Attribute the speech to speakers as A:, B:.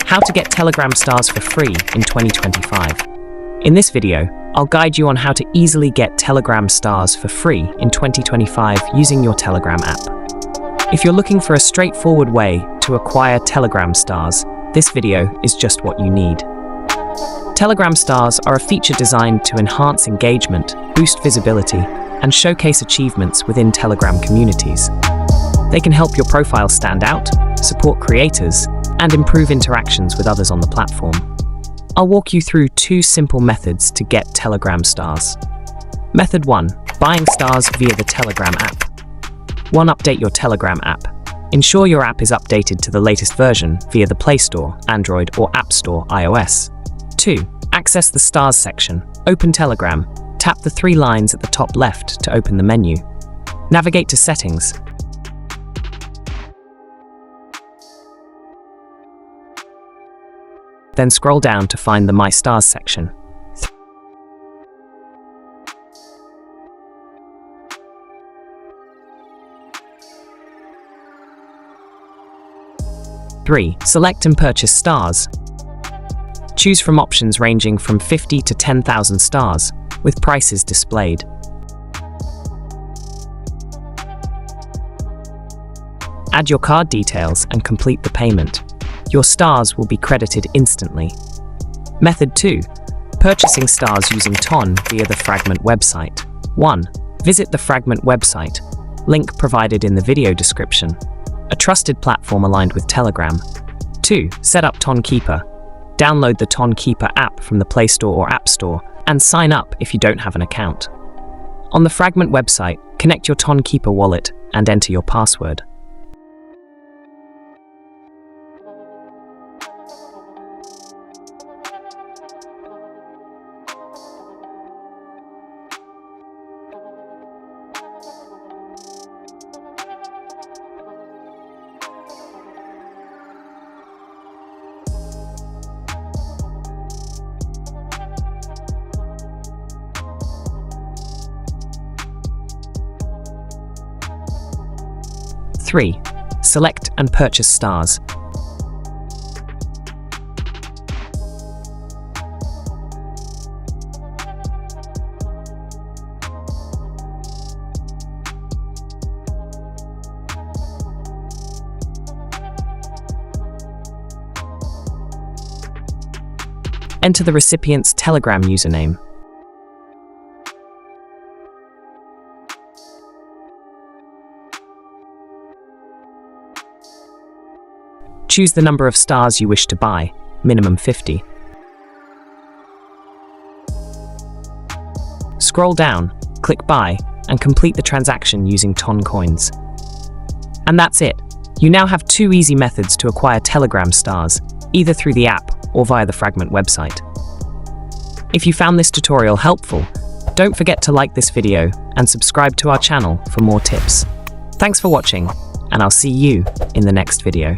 A: How to get Telegram stars for free in 2025. In this video, I'll guide you on how to easily get Telegram stars for free in 2025 using your Telegram app. If you're looking for a straightforward way to acquire Telegram stars, this video is just what you need. Telegram stars are a feature designed to enhance engagement, boost visibility, and showcase achievements within Telegram communities. They can help your profile stand out, support creators, and improve interactions with others on the platform. I'll walk you through 2 simple methods to get Telegram stars. Method 1. Buying stars via the Telegram app. 1. Update your Telegram app. Ensure your app is updated to the latest version via the Play Store, Android, or App Store, iOS. 2. Access the stars section. Open Telegram. Tap the 3 lines at the top left to open the menu. Navigate to Settings. Then scroll down to find the My Stars section. 3. Select and purchase stars. Choose from options ranging from 50 to 10,000 stars, with prices displayed. Add your card details and complete the payment. Your stars will be credited instantly. Method 2. Purchasing stars using TON via the Fragment website. 1. Visit the Fragment website, link provided in the video description, a trusted platform aligned with Telegram. 2. Set up TON Keeper. Download the TON Keeper app from the Play Store or App Store and sign up if you don't have an account. On the Fragment website, connect your TON Keeper wallet and enter your password. Three. Select and purchase stars. Enter the recipient's Telegram username. Choose the number of stars you wish to buy, minimum 50. Scroll down, click Buy, and complete the transaction using TON coins. And that's it. You now have 2 easy methods to acquire Telegram stars, either through the app or via the Fragment website. If you found this tutorial helpful, don't forget to like this video and subscribe to our channel for more tips. Thanks for watching, and I'll see you in the next video.